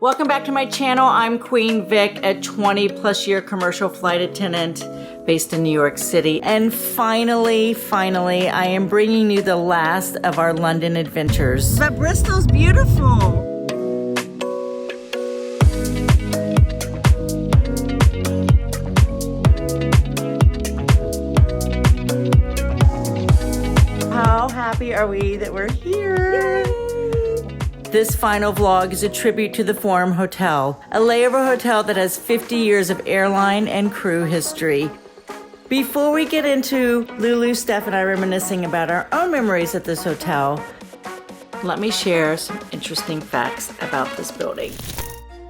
Welcome back to my channel. I'm Queen Vic, a 20+ year commercial flight attendant based in New York City. And finally, I am bringing you the last of our London adventures. But Bristol's beautiful. How happy are we that we're here? Yay! This final vlog is a tribute to the Forum Hotel, a layover hotel that has 50 years of airline and crew history. Before we get into Lulu, Steph, and I reminiscing about our own memories at this hotel, let me share some interesting facts about this building.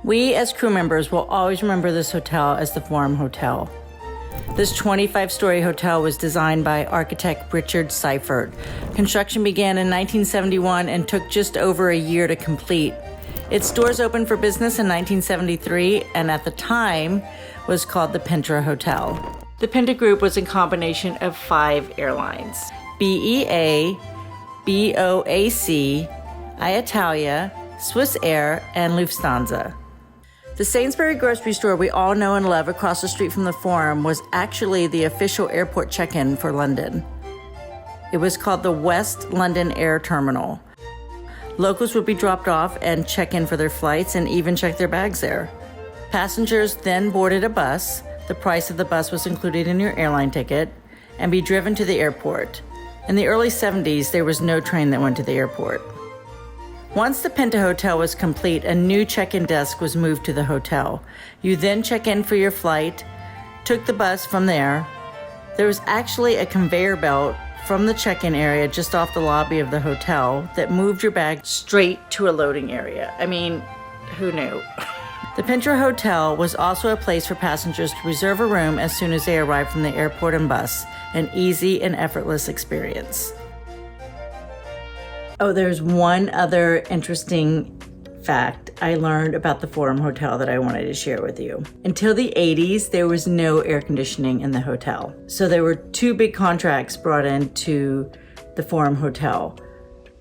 We as crew members will always remember this hotel as the Forum Hotel. This 25-story hotel was designed by architect Richard Seifert. Construction began in 1971 and took just over a year to complete. Its doors opened for business in 1973 and at the time was called the Penta Hotel. The Penta Group was a combination of 5 airlines: BEA, BOAC, Alitalia, Swissair, and Lufthansa. The Sainsbury grocery store we all know and love across the street from the Forum was actually the official airport check-in for London. It was called the West London Air Terminal. Locals would be dropped off and check in for their flights and even check their bags there. Passengers then boarded a bus. The price of the bus was included in your airline ticket and be driven to the airport. In the early 70s, there was no train that went to the airport. Once the Penta Hotel was complete, a new check-in desk was moved to the hotel. You then check in for your flight, took the bus from there. There was actually a conveyor belt from the check-in area just off the lobby of the hotel that moved your bag straight to a loading area. I mean, who knew? The Penta Hotel was also a place for passengers to reserve a room as soon as they arrived from the airport and bus, an easy and effortless experience. Oh, there's one other interesting fact I learned about the Forum Hotel that I wanted to share with you. Until the 80s, there was no air conditioning in the hotel. So there were 2 big contracts brought into the Forum Hotel.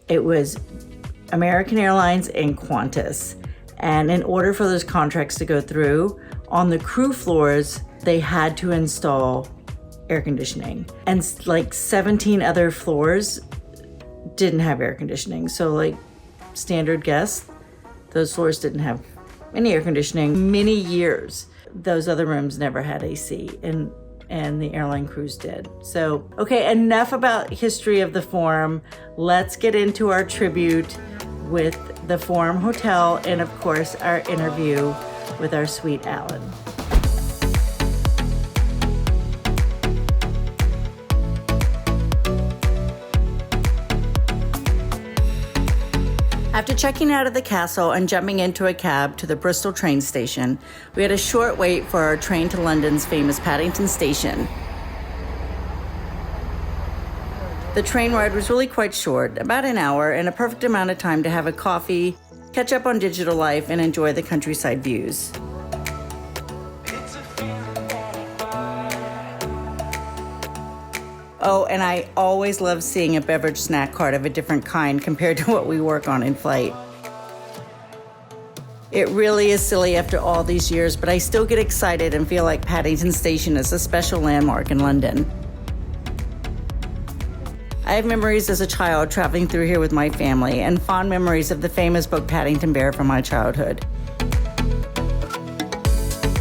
It was American Airlines and Qantas. And in order for those contracts to go through, on the crew floors, they had to install air conditioning. And like 17 other floors didn't have air conditioning. So like standard guests, those floors didn't have any air conditioning. Many years, those other rooms never had AC and the airline crews did. So, okay, enough about history of the Forum. Let's get into our tribute with the Forum Hotel and of course our interview with our sweet Alan. After checking out of the castle and jumping into a cab to the Bristol train station, we had a short wait for our train to London's famous Paddington Station. The train ride was really quite short, about an hour, and a perfect amount of time to have a coffee, catch up on digital life, and enjoy the countryside views. Oh, and I always love seeing a beverage snack cart of a different kind compared to what we work on in flight. It really is silly after all these years, but I still get excited and feel like Paddington Station is a special landmark in London. I have memories as a child traveling through here with my family and fond memories of the famous book Paddington Bear from my childhood.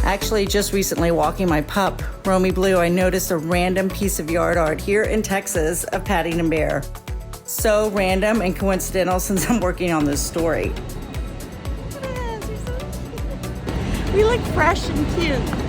Actually, just recently walking my pup, Romy Blue, I noticed a random piece of yard art here in Texas of Paddington Bear. So random and coincidental since I'm working on this story. Yes, you're so cute. We look fresh and cute.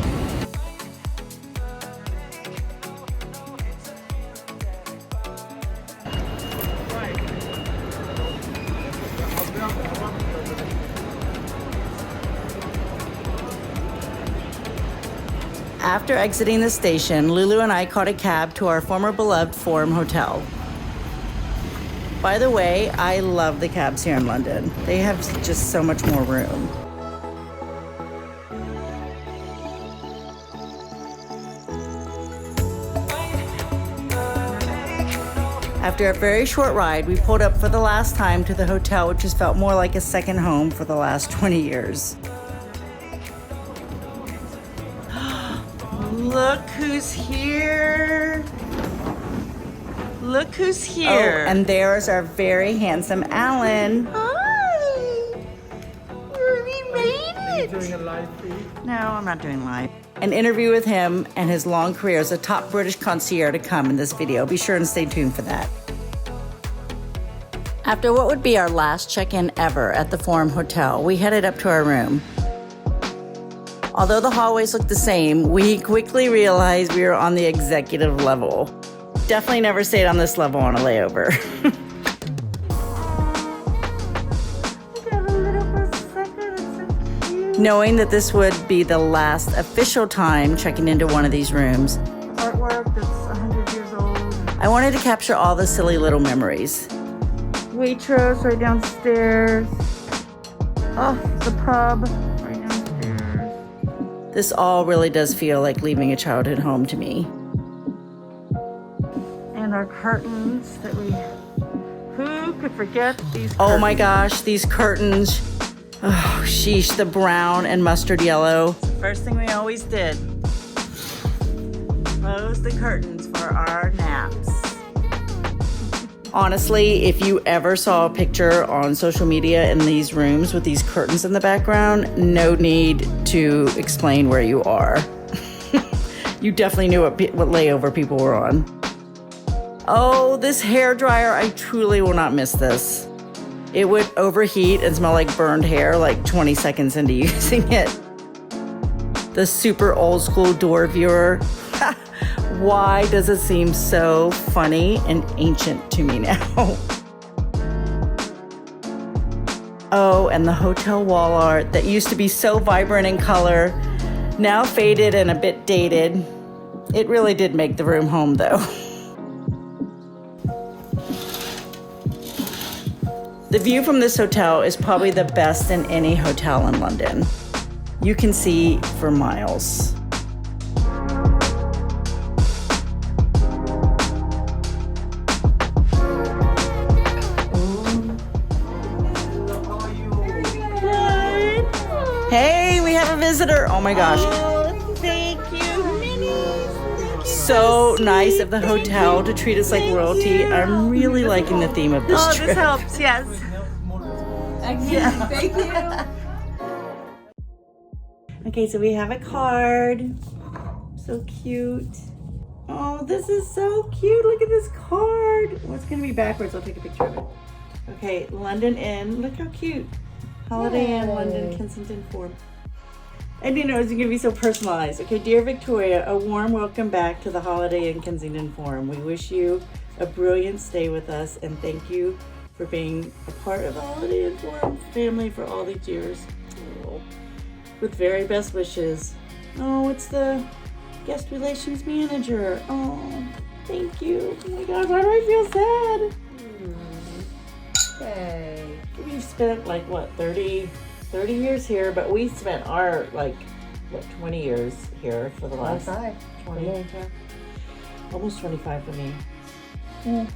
After exiting the station, Lulu and I caught a cab to our former beloved Forum Hotel. By the way, I love the cabs here in London. They have just so much more room. After a very short ride, we pulled up for the last time to the hotel, which has felt more like a second home for the last 20 years. Look who's here. Look who's here. Oh, and there's our very handsome Alan. Hi. We made it. Are you doing a live feed? No, I'm not doing live. An interview with him and his long career as a top British concierge to come in this video. Be sure and stay tuned for that. After what would be our last check-in ever at the Forum Hotel, we headed up to our room. Although the hallways looked the same, we quickly realized we were on the executive level. Definitely never stayed on this level on a layover. Knowing that this would be the last official time checking into one of these rooms, artwork that's 100 years old, I wanted to capture all the silly little memories. Waitrose right downstairs. Oh, the pub right downstairs. This all really does feel like leaving a childhood home to me. And our curtains that who could forget these curtains? Oh my gosh, these curtains. Oh, sheesh, the brown and mustard yellow. First thing we always did. Close the curtains for our naps. Honestly, if you ever saw a picture on social media in these rooms with these curtains in the background, no need to explain where you are. You definitely knew what layover people were on. Oh, this hairdryer, I truly will not miss this. It would overheat and smell like burned hair like 20 seconds into using it. The super old school door viewer. Why does it seem so funny and ancient to me now? Oh, and the hotel wall art that used to be so vibrant in color, now faded and a bit dated. It really did make the room home though. The view from this hotel is probably the best in any hotel in London. You can see for miles. Hey, we have a visitor. Oh my gosh. Oh, thank you, Minnie. So nice of the hotel to treat us like royalty. I'm really liking the theme of this trip. Oh, this helps, yes. Thank you. Okay, so we have a card. So cute. Oh, this is so cute. Look at this card. Oh, it's going to be backwards. I'll take a picture of it. Okay, London Inn. Look how cute. Holiday Inn, London, Kensington Forum. I didn't know it was going to be so personalized. Okay, dear Victoria, a warm welcome back to the Holiday Inn Kensington Forum. We wish you a brilliant stay with us and thank you for being a part of the Holiday Inn Forum family for all these years. Oh. With very best wishes. Oh, it's the guest relations manager. Oh, thank you. Oh my God, why do I feel sad? Hey. We've spent like what 30 years here, but we spent our 20 years here for the last 20 yeah. Almost 25 for me. I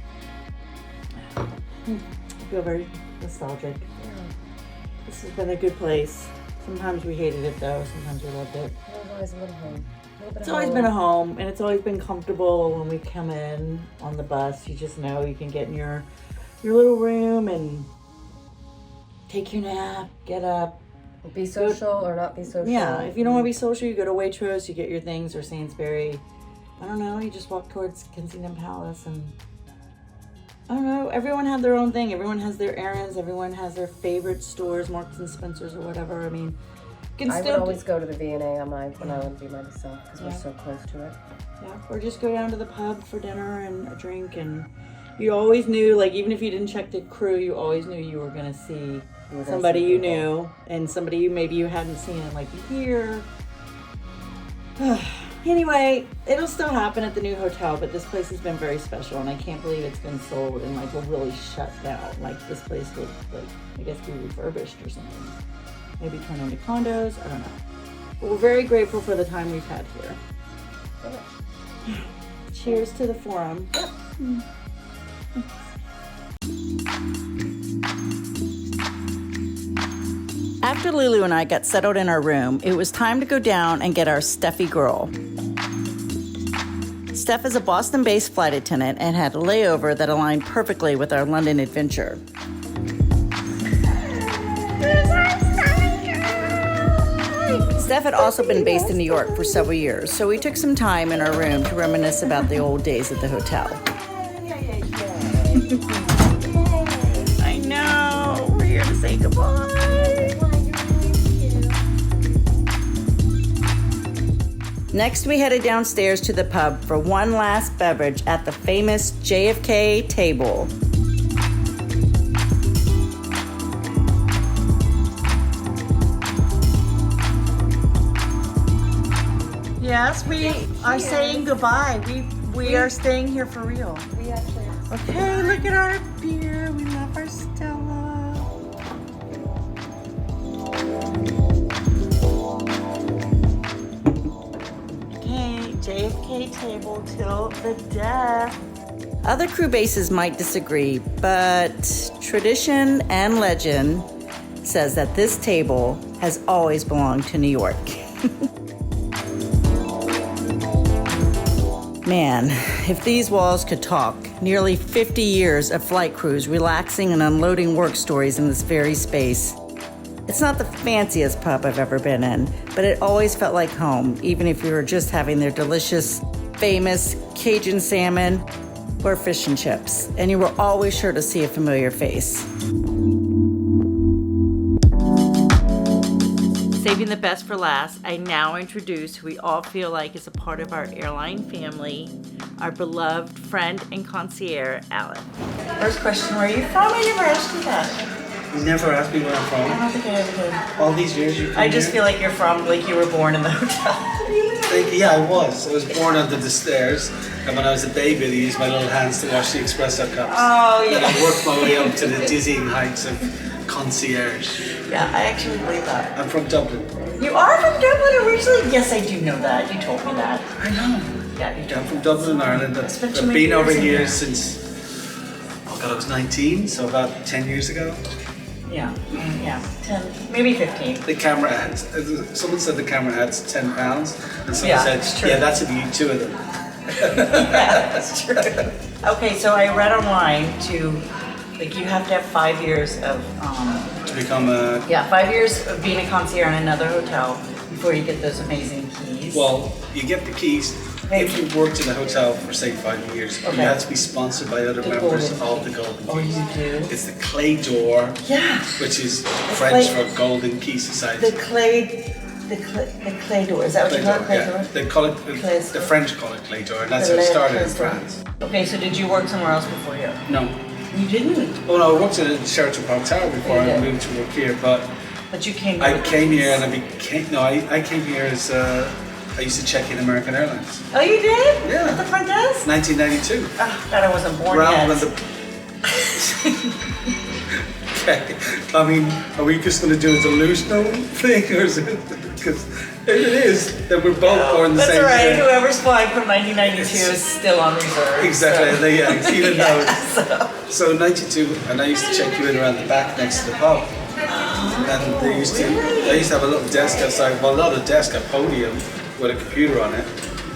feel very nostalgic. Yeah. This has been a good place. Sometimes we hated it though, sometimes we loved it. It's always been a home. It's always been a home, and it's always been comfortable when we come in on the bus. You just know you can get in your little room and take your nap, get up. Be social or not be social. Yeah, if you don't want to be social, you go to Waitrose, you get your things, or Sainsbury. I don't know, you just walk towards Kensington Palace and I don't know, everyone had their own thing. Everyone has their errands, everyone has their favorite stores, Marks and Spencer's or whatever. I mean, I would always go to the Bene when I wouldn't be myself because we're so close to it. Yeah, or just go down to the pub for dinner and a drink, and you always knew, like, even if you didn't check the crew, you always knew you were going to see somebody you knew and somebody maybe you hadn't seen in like a year. Anyway, it'll still happen at the new hotel, but this place has been very special, and I can't believe it's been sold and like will really shut down. Like this place will, like, I guess, be refurbished or something. Maybe turn into condos. I don't know. But we're very grateful for the time we've had here. Cheers to the Forum. After Lulu and I got settled in our room, it was time to go down and get our Steffi girl. Steph is a Boston-based flight attendant and had a layover that aligned perfectly with our London adventure. Steph had also been based in New York for several years, so we took some time in our room to reminisce about the old days at the hotel. I know, we're here to say goodbye. Next, we headed downstairs to the pub for one last beverage at the famous JFK table. Yes, we are saying goodbye. We are staying here for real. We actually are. Okay, look at our beer. We love our Stella. JFK table till the death. Other crew bases might disagree, but tradition and legend says that this table has always belonged to New York. Man, if these walls could talk, nearly 50 years of flight crews relaxing and unloading work stories in this very space. It's not the fanciest pub I've ever been in, but it always felt like home, even if we were just having their delicious, famous Cajun salmon or fish and chips, and you were always sure to see a familiar face. Saving the best for last, I now introduce who we all feel like is a part of our airline family, our beloved friend and concierge, Alan. First question, where are you from? I never asked you that. You never asked me where I'm from. I don't think I ever did. All these years you've been I just here? feel like you're from, like you were born in the hotel. Yeah, I was. I was born under the stairs, and when I was a baby, I used my little hands to wash the espresso cups. Oh, yeah. And I worked my way up to the dizzying heights of concierge. Yeah, I actually believe that. I'm from Dublin. You are from Dublin originally? Yes, I do know that. You told me that. I know. Yeah, you I'm told me. from Dublin, Ireland. It's been I've too many been over years in here here. since, oh God, I was 19, so about 10 years ago. Yeah, 10, maybe 15. The camera had, someone said the camera had 10 pounds, and someone Yeah, said, it's true. yeah, that's if you eat two of them. Yeah, that's true. Okay, so I read online like you have to have 5 years of, To become a, 5 years of being a concierge in another hotel before you get those amazing keys. well, you get the keys. If you worked in a hotel for say 5 years, Okay. you have to be sponsored by other The members golden of the Golden Oh, Keys. you do? It's the clay door, Yeah. which is French clay- for Golden Key Society. The clay door. Is that what you call it? Clay yeah. door? They call it, Clay the door. French call it clay door, and that's The how it clay started in door. France. Okay, so did you work somewhere else before here? No. You didn't. Oh no, I worked at the Sheraton Park Tower before You I did. moved to work here, but But you came. I with came keys. here and I came here as, I used to check in American Airlines. Oh, you did? Yeah. At the front desk? 1992. Oh, God, I wasn't born Rather yet. than the. Okay. I mean, are we just going to do it as a loose note thing, or is it? Because if it is, then we're both born the That's same all right. year. Whoever's flying from 1992 is still on reserve. Exactly. So. Yeah. Even Yeah, though. So 92, and I used to check you in around the back next to the pub. And they used to. I used to have a little desk outside. Well, not a desk, a podium with a computer on it,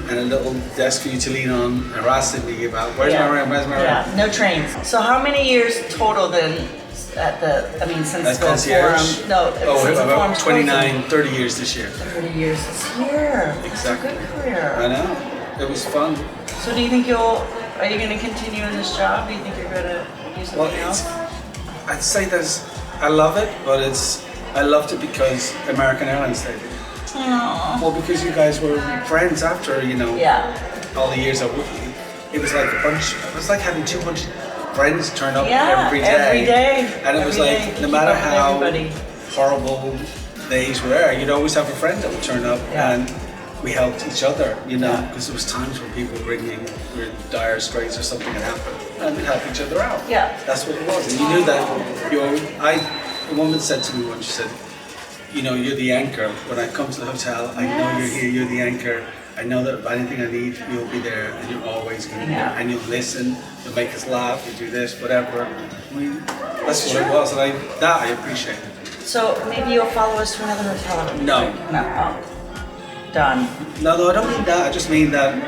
and a little desk for you to lean on, harassing me about where's my room, where's my room. Yeah, no trains. So how many years total then at since As the concierge? forum? No, Oh, since the about forum's 29, 30 years this year. 30 years this year. Exactly. That's a good career. I know. It was fun. So do you think are you going to continue in this job? Do you think you're going to do something Well, else? I'd say I love it, but I loved it because American Airlines did it. Aww. Well, because you guys were friends after, Yeah. all the years I worked with you. It was like it was like having 200 friends turn up Yeah, every day. every day. And it was Every like, day, no keep matter up with how everybody. horrible days were, you'd always have a friend that would turn up, Yeah. and we helped each other, Yeah. because there was times when people were ringing, we were in dire straits or something had happened, and we'd help each other out. Yeah. That's what it was, and you knew that. A woman said to me once, she said, you're the anchor. When I come to the hotel, I know you're here, you're the anchor, I know that if anything I need, you'll be there, and you're always going to be there, and you'll listen, you'll make us laugh, you do this, whatever. I mean, that's what it was, and I appreciate it. So maybe you'll follow us to another hotel? No. No. Oh. Done. No, I don't mean that. I just mean that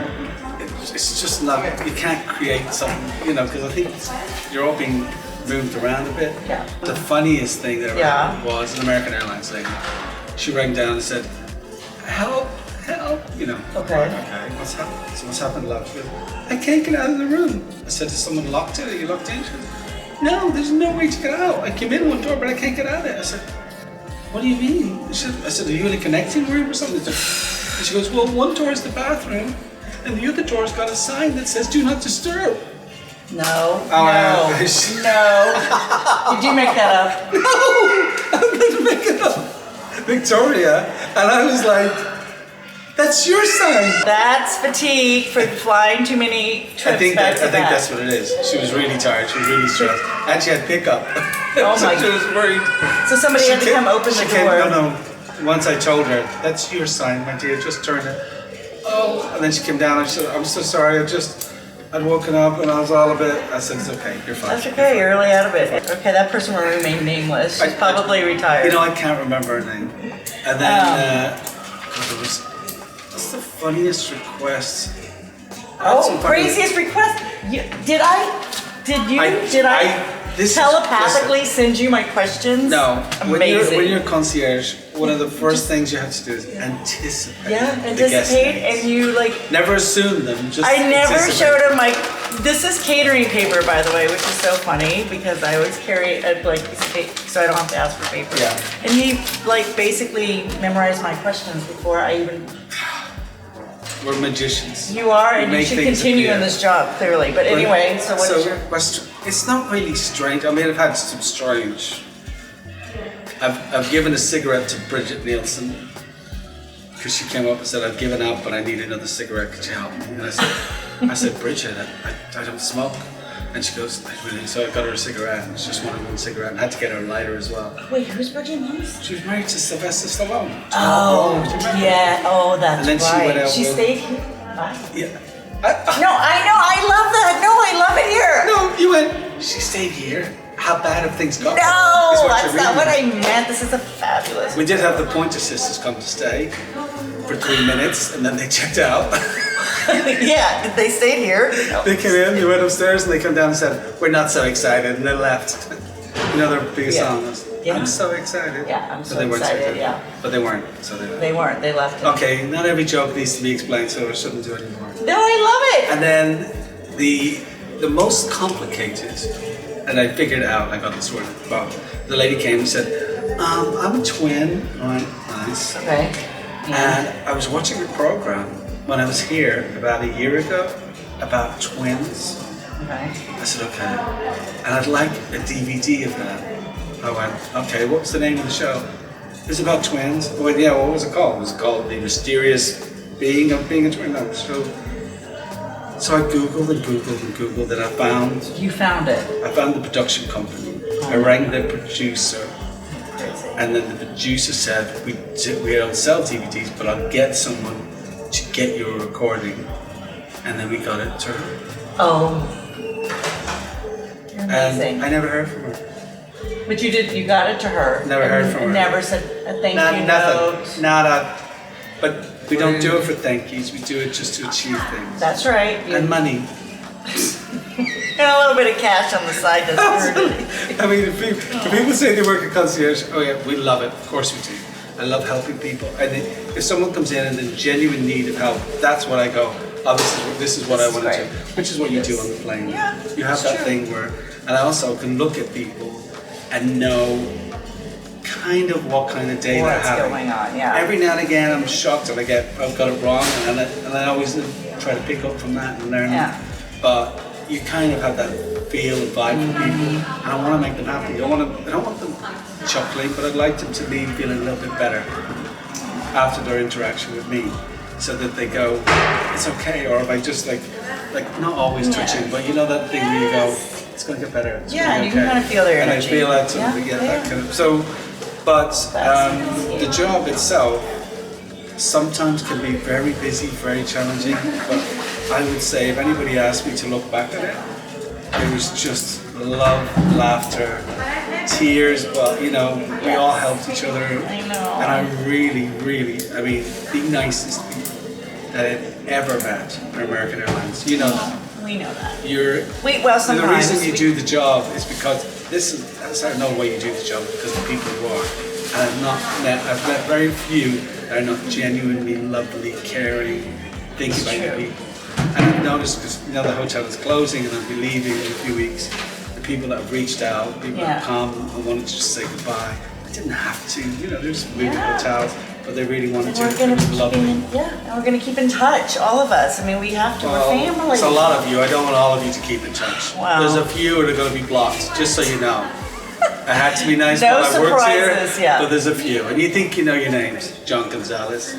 it's just not, you can't create something, you know, because I think you're all being moved around a bit. Yeah. The funniest thing that ever happened was an American Airlines lady. She rang down and said, help, you know. Okay. What's happened? So what's happened, love? She goes, I can't get out of the room. I said, is someone locked it? Are you locked in? She goes, no, there's no way to get out. I came in one door, but I can't get out of it. I said, what do you mean? I said, are you in a connecting room or something? And she goes, well, one door is the bathroom, and the other door's got a sign that says, do not disturb. No. No. Did you make that up? No, I didn't make it up. Victoria, and I was like, that's your sign. That's fatigue for flying too many trips I think back to back. that's what it is. She was really tired. She was really stressed, and she had pickup. Oh so my she was worried. So somebody had to come open the door. No. Once I told her, that's your sign, my dear. Just turn it. Oh, and then she came down and she said, I'm so sorry. I'd woken up and I was all a bit. I said, it's okay. You're fine. That's okay. You're really out of it. Okay, that person will remain nameless. She's probably retired. You know, I can't remember her name. And then what's the funniest request? Craziest request. Did I telepathically send you my questions? No. Amazing. When you're concierge, one of the first things you have to do is anticipate. Yeah, the guest anticipate, names. and you like. Never assume them. Just I never anticipate. showed him my. This is catering paper, by the way, which is so funny because I always carry a piece of paper so I don't have to ask for paper. Yeah. And he basically memorized my questions before I even. We're magicians. You are, and you should continue appear. in this job, clearly. But anyway, so what is your... It's not really strange. I mean, I've had some strange... I've given a cigarette to Bridget Nielsen because she came up and said, I've given up, but I need another cigarette. Could you help me? And I said, Bridget, I don't smoke. And she goes, really? So I got her a cigarette, and she just wanted one cigarette, and I had to get her a lighter as well. Wait, who's Bridget Nielsen? She was married to Sylvester Stallone. Oh, yeah. Oh, that's and then right. She went out she with, stayed here? Yeah. No, I know. I love that. No, I love it here. No, you went, she stayed here. How bad have things got? No, that's not what I meant. This is a fabulous... We did have the Pointer Sisters come to stay for 3 minutes, and then they checked out. Yeah, did they stay here? No. They came in, they went upstairs, and they come down and said, we're not so excited, and they left. You know their big song was, I'm so excited. Yeah, I'm so they weren't excited, yeah. But they weren't, so they left. They weren't, they left. Okay, not every joke needs to be explained, so I shouldn't do it anymore. No, I love it! And then the most complicated, and I figured it out, I got this word, well, the lady came and said, I'm a twin. All right, nice. Okay. Yeah. And I was watching a program when I was here about a year ago about twins. Okay. I said, okay. And I'd like a DVD of that. I went, okay, what's the name of the show? It was about twins. I went, yeah, what was it called? Was it called The Mysterious Being of Being a Twin? No, so I Googled and Googled and Googled, and I found... You found it? I found the production company. I rang the producer. And then the producer said, we don't sell DVDs, but I'll get someone to get your recording. And then we got it to her. Oh. You're amazing. And I never heard from her. But you got it to her. Never heard from her. Never said a thank you note. Nada. But we don't do it for thank yous, we do it just to achieve things. That's right. And money. And a little bit of cash on the side doesn't hurt it. I mean, if people say they work at Concierge, oh yeah, we love it. Of course we do. I love helping people. And if someone comes in and in genuine need of help, that's what I go, oh, this is what I want to do. Which is what you do on the plane. Yeah, you have that thing where, and I also can look at people and know kind of what kind of day they're having. What's going on, yeah. Every now and again I'm shocked and I've got it wrong, and I always try to pick up from that and learn. Yeah. But you kind of have that feel and vibe for people, and I want to make them happy. I don't want them chuckling, but I'd like them to leave feeling a little bit better after their interaction with me, so that they go, it's okay. Or if I just like not always touching, but you know that thing where you go, it's going to get better. It's Yeah, gonna and be you can kind of feel their energy. And I feel that sort of, that kind of. So, but the job itself sometimes can be very busy, very challenging, but I would say if anybody asked me to look back at it was just love, laughter, tears, but you know, we all helped each other. I know. And I really, I mean, the nicest people that I've ever met are American Airlines. You know that. We know that. The reason you do the job is because that's not the way you do the job, because the people you are. And I've met very few that are not genuinely lovely, caring, thinking about the people. And I've noticed, because you know the hotel is closing and I'll be leaving in a few weeks, the people that have reached out, people that have come and wanted to just say goodbye. I didn't have to, you know, they're just moving hotels, but they really wanted to. And we're going to keep in touch, all of us. I mean, we have to, we're family. It's a lot of you. I don't want all of you to keep in touch. Wow. There's a few that are going to be blocked, just so you know. I had to be nice No while I worked here, surprises, yeah. but there's a few. And you think you know your names, John Gonzalez.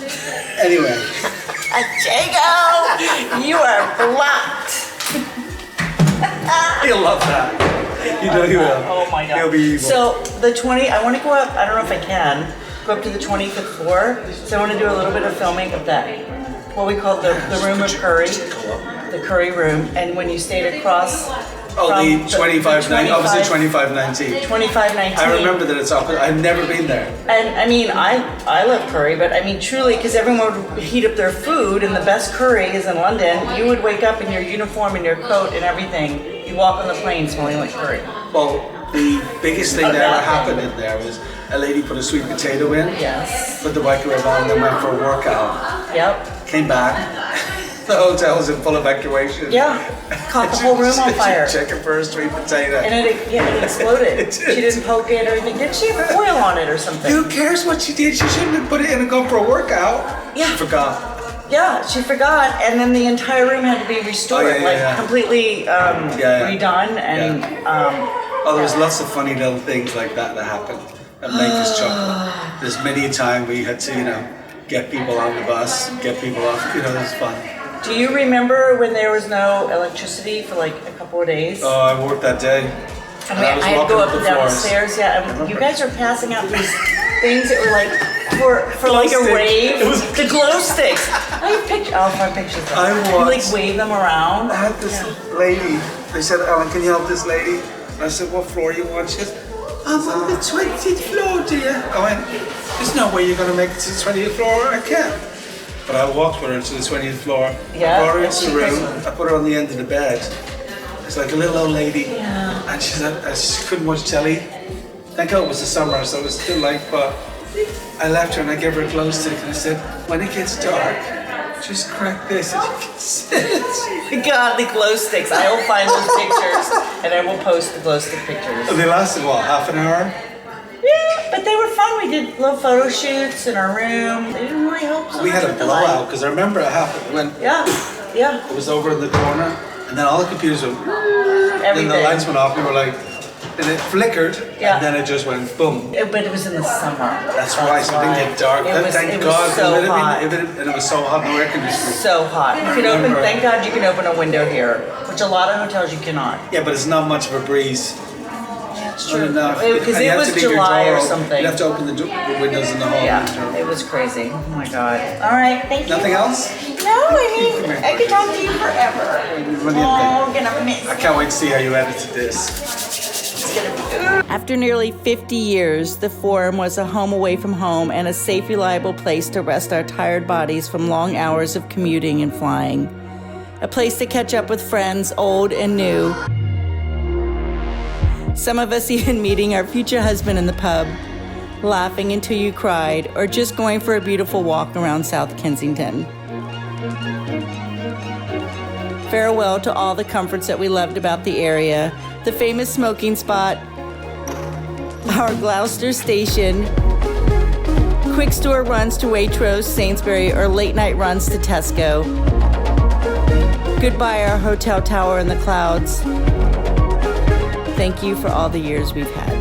Anyway. Jago, you are blocked. He'll love that. You know he will. Oh my God. He'll be evil. So I want to go up, I don't know if I can, go up to the 25th floor. So I want to do a little bit of filming of that, what we call the room of curry, the curry room. And when you stayed across the 2519, obviously 2519. 2519. I remember that it's up. I've never been there. And I mean, I love curry, but I mean, truly, because everyone would heat up their food, and the best curry is in London. You would wake up in your uniform and your coat and everything. You walk on the plane smelling like curry. Well, the biggest thing that ever happened in there was a lady put a sweet potato in. Yes. Put the microwave on, then went for a workout. Yep. Came back. The hotel was in full evacuation. Yeah. Caught the whole room on fire. Chicken for a sweet potato. And it exploded. She didn't poke it or anything. Did she have oil on it or something? Who cares what she did? She shouldn't have put it in and gone for a workout. Yeah. She forgot. Yeah, she forgot, and then the entire room had to be restored, completely redone, and there was lots of funny little things like that happened that make us chuckle. There's many a time we had to, you know, get people on the bus, get people off. You know, it was fun. Do you remember when there was no electricity for like a couple of days? Oh, I worked that day. I mean, I had to go up and down the stairs. Yeah, and you guys were passing out these things that were like for like a rave. The glow sticks. I'll find pictures. You like wave them around. I had this lady. They said, "Alan, can you help this lady?" And I said, "What floor you want?" She goes, "I'm on the 20th floor, dear." I went, "There's no way you're going to make it to the 20th floor." I can't. But I walked with her to the 20th floor. Yeah. I brought her into the room. I put her on the end of the bed. It's like a little old lady. Yeah. And she said, she couldn't watch telly. Thank God it was the summer, so it was still light, but I left her and I gave her a glow stick and I said, when it gets dark, just crack this and you can sit. God, the glow sticks. I will find those pictures and I will post the glow stick pictures. And they lasted, what, half an hour? Yeah, but they were fun. We did little photo shoots in our room. They didn't really help so We had much a with the blowout, light. because I remember it happened when Yeah. it was over in the corner, and then all the computers went, Everything. and the lights went off, we were like, and it flickered, Yeah. and then it just went boom. But it was in the summer. That's right, so it didn't get dark. Thank God, was so hot. and it was so hot, no air conditioning. So hot. You can open. Thank God you can open a window here, which a lot of hotels you cannot. Yeah, but it's not much of a breeze. That's true. Enough. Because And you it have was to leave your July door or open. something. You have to open the windows in the hall. Yeah, it was crazy. Oh my God. All right, thank you. Nothing else? No, I mean, I could talk to you forever. What do you Oh, we're gonna miss. I can't wait to see how you edited this. It's gonna be good. After nearly 50 years, the Forum was a home away from home and a safe, reliable place to rest our tired bodies from long hours of commuting and flying. A place to catch up with friends, old and new. Some of us even meeting our future husband in the pub, laughing until you cried, or just going for a beautiful walk around South Kensington. Farewell to all the comforts that we loved about the area, the famous smoking spot, our Gloucester station, quick store runs to Waitrose, Sainsbury, or late night runs to Tesco. Goodbye our hotel tower in the clouds. Thank you for all the years we've had.